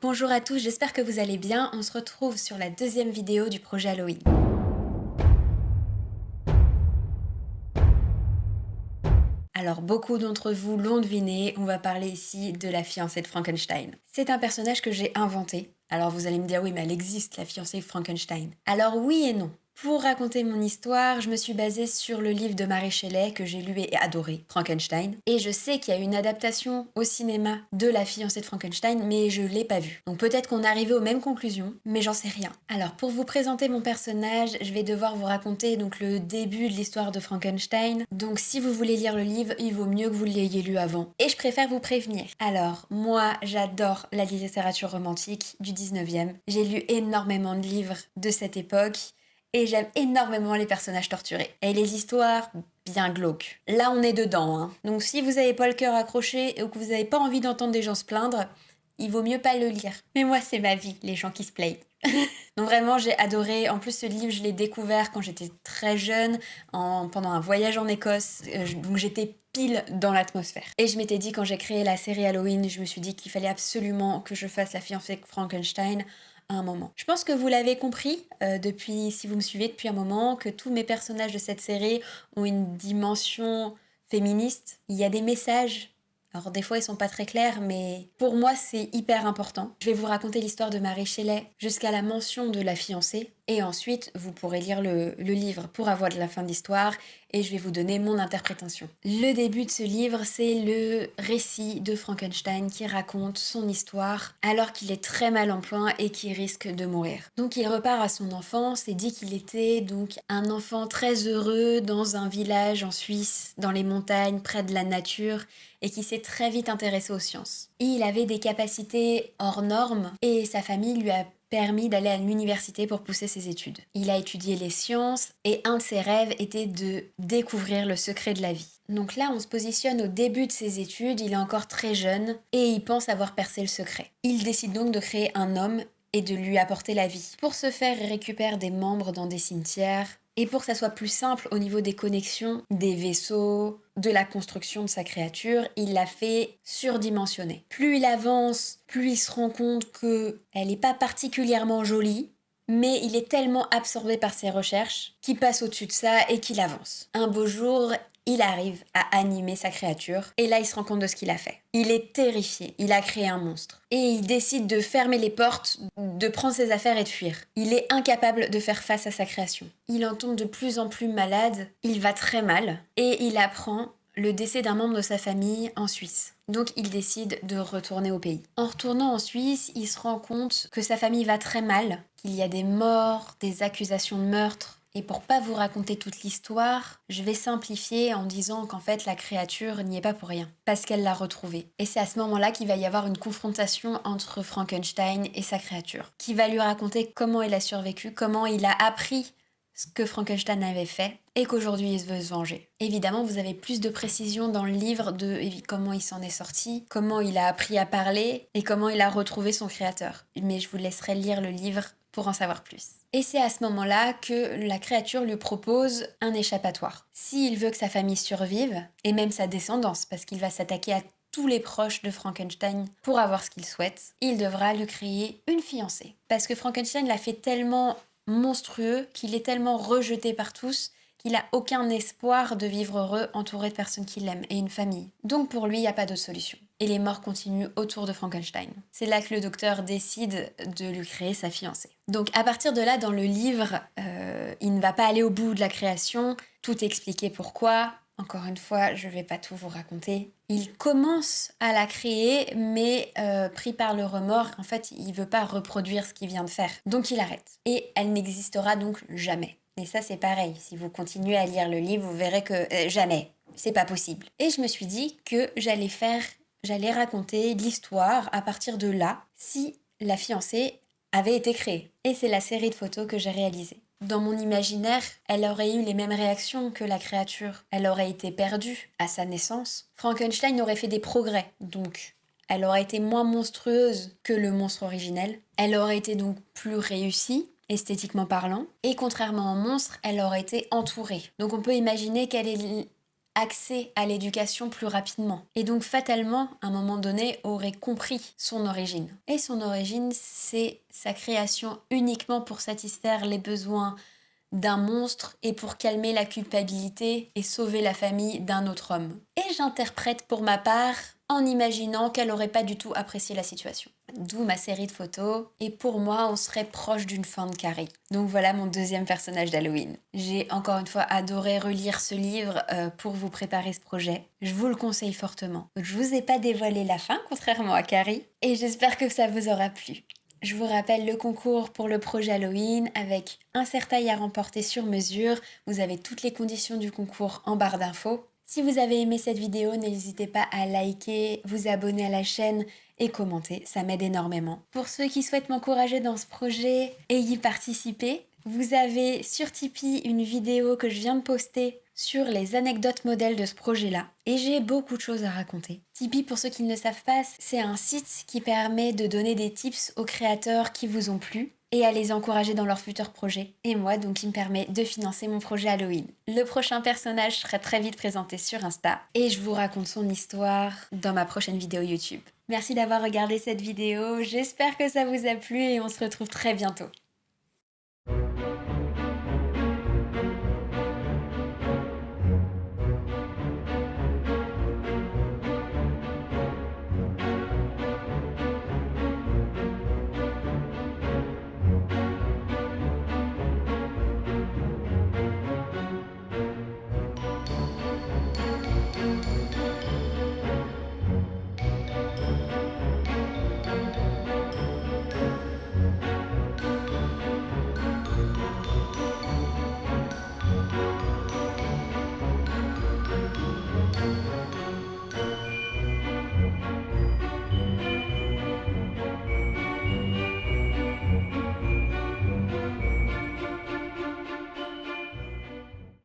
Bonjour à tous, j'espère que vous allez bien. On se retrouve sur la deuxième vidéo du projet Halloween. Alors beaucoup d'entre vous l'ont deviné, on va parler ici de la fiancée de Frankenstein. C'est un personnage que j'ai inventé. Alors vous allez me dire oui mais elle existe la fiancée de Frankenstein. Alors oui et non. Pour raconter mon histoire, je me suis basée sur le livre de Mary Shelley que j'ai lu et adoré, Frankenstein. Et je sais qu'il y a une adaptation au cinéma de la fiancée de Frankenstein, mais je l'ai pas vue. Donc peut-être qu'on est arrivé aux mêmes conclusions, mais j'en sais rien. Alors pour vous présenter mon personnage, je vais devoir vous raconter donc le début de l'histoire de Frankenstein. Donc si vous voulez lire le livre, il vaut mieux que vous l'ayez lu avant. Et je préfère vous prévenir. Alors, moi, j'adore la littérature romantique du 19e. J'ai lu énormément de livres de cette époque. Et j'aime énormément les personnages torturés. Et les histoires bien glauques. Là, on est dedans, hein. Donc si vous avez pas le cœur accroché ou que vous avez pas envie d'entendre des gens se plaindre, il vaut mieux pas le lire. Mais moi, c'est ma vie, les gens qui se plaignent. Donc vraiment, j'ai adoré. En plus, ce livre, je l'ai découvert quand j'étais très jeune, pendant un voyage en Écosse. Donc j'étais pile dans l'atmosphère. Et je m'étais dit, quand j'ai créé la série Halloween, je me suis dit qu'il fallait absolument que je fasse la fiancée de Frankenstein à un moment. Je pense que vous l'avez compris, si vous me suivez depuis un moment, que tous mes personnages de cette série ont une dimension féministe. Il y a des messages. Alors des fois ils sont pas très clairs, mais pour moi c'est hyper important. Je vais vous raconter l'histoire de Mary Shelley jusqu'à la mention de la fiancée, et ensuite vous pourrez lire le livre pour avoir de la fin d'histoire, et je vais vous donner mon interprétation. Le début de ce livre, c'est le récit de Frankenstein qui raconte son histoire alors qu'il est très mal en point et qu'il risque de mourir. Donc il repart à son enfance et dit qu'il était donc un enfant très heureux dans un village en Suisse, dans les montagnes, près de la nature, et qui s'est très vite intéressé aux sciences. Et il avait des capacités hors normes et sa famille lui a permis d'aller à l'université pour pousser ses études. Il a étudié les sciences et un de ses rêves était de découvrir le secret de la vie. Donc là, on se positionne au début de ses études, il est encore très jeune et il pense avoir percé le secret. Il décide donc de créer un homme et de lui apporter la vie. Pour ce faire, il récupère des membres dans des cimetières. Et pour que ça soit plus simple au niveau des connexions, des vaisseaux, de la construction de sa créature, il l'a fait surdimensionner. Plus il avance, plus il se rend compte qu'elle n'est pas particulièrement jolie, mais il est tellement absorbé par ses recherches qu'il passe au-dessus de ça et qu'il avance. Un beau jour, il arrive à animer sa créature, et là il se rend compte de ce qu'il a fait. Il est terrifié, il a créé un monstre. Et il décide de fermer les portes, de prendre ses affaires et de fuir. Il est incapable de faire face à sa création. Il en tombe de plus en plus malade, il va très mal, et il apprend le décès d'un membre de sa famille en Suisse. Donc il décide de retourner au pays. En retournant en Suisse, il se rend compte que sa famille va très mal, qu'il y a des morts, des accusations de meurtre. Et pour pas vous raconter toute l'histoire, je vais simplifier en disant qu'en fait la créature n'y est pas pour rien, parce qu'elle l'a retrouvée. Et c'est à ce moment-là qu'il va y avoir une confrontation entre Frankenstein et sa créature, qui va lui raconter comment il a survécu, comment il a appris ce que Frankenstein avait fait, et qu'aujourd'hui il veut se venger. Évidemment, vous avez plus de précisions dans le livre de comment il s'en est sorti, comment il a appris à parler, et comment il a retrouvé son créateur. Mais je vous laisserai lire le livre pour en savoir plus. Et c'est à ce moment-là que la créature lui propose un échappatoire. S'il veut que sa famille survive, et même sa descendance, parce qu'il va s'attaquer à tous les proches de Frankenstein pour avoir ce qu'il souhaite, il devra lui créer une fiancée. Parce que Frankenstein l'a fait tellement monstrueux, qu'il est tellement rejeté par tous, qu'il n'a aucun espoir de vivre heureux entouré de personnes qui l'aiment et une famille. Donc pour lui, il n'y a pas d'autre solution. Et les morts continuent autour de Frankenstein. C'est là que le docteur décide de lui créer sa fiancée. Donc à partir de là, dans le livre, il ne va pas aller au bout de la création, tout expliquer pourquoi. Encore une fois, je vais pas tout vous raconter. Il commence à la créer, mais pris par le remords, en fait, il veut pas reproduire ce qu'il vient de faire. Donc il arrête. Et elle n'existera donc jamais. Et ça, c'est pareil. Si vous continuez à lire le livre, vous verrez que jamais. C'est pas possible. Et je me suis dit que j'allais raconter l'histoire à partir de là, si la fiancée avait été créée. Et c'est la série de photos que j'ai réalisée. Dans mon imaginaire, elle aurait eu les mêmes réactions que la créature. Elle aurait été perdue à sa naissance. Frankenstein aurait fait des progrès, donc elle aurait été moins monstrueuse que le monstre originel. Elle aurait été donc plus réussie, esthétiquement parlant. Et contrairement au monstre, elle aurait été entourée. Donc on peut imaginer quelle est accès à l'éducation plus rapidement. Et donc fatalement, à un moment donné, aurait compris son origine. Et son origine, c'est sa création uniquement pour satisfaire les besoins d'un monstre et pour calmer la culpabilité et sauver la famille d'un autre homme. Et j'interprète pour ma part en imaginant qu'elle aurait pas du tout apprécié la situation. D'où ma série de photos, et pour moi on serait proche d'une fin de Carrie. Donc voilà mon deuxième personnage d'Halloween. J'ai encore une fois adoré relire ce livre pour vous préparer ce projet. Je vous le conseille fortement. Je vous ai pas dévoilé la fin, contrairement à Carrie, et j'espère que ça vous aura plu. Je vous rappelle le concours pour le projet Halloween avec un serre-taille à remporter sur mesure. Vous avez toutes les conditions du concours en barre d'infos. Si vous avez aimé cette vidéo, n'hésitez pas à liker, vous abonner à la chaîne et commenter, ça m'aide énormément. Pour ceux qui souhaitent m'encourager dans ce projet et y participer, vous avez sur Tipeee une vidéo que je viens de poster sur les anecdotes modèles de ce projet-là. Et j'ai beaucoup de choses à raconter. Tipeee, pour ceux qui ne le savent pas, c'est un site qui permet de donner des tips aux créateurs qui vous ont plu et à les encourager dans leurs futurs projets. Et moi, donc, qui me permet de financer mon projet Halloween. Le prochain personnage sera très vite présenté sur Insta et je vous raconte son histoire dans ma prochaine vidéo YouTube. Merci d'avoir regardé cette vidéo, j'espère que ça vous a plu et on se retrouve très bientôt.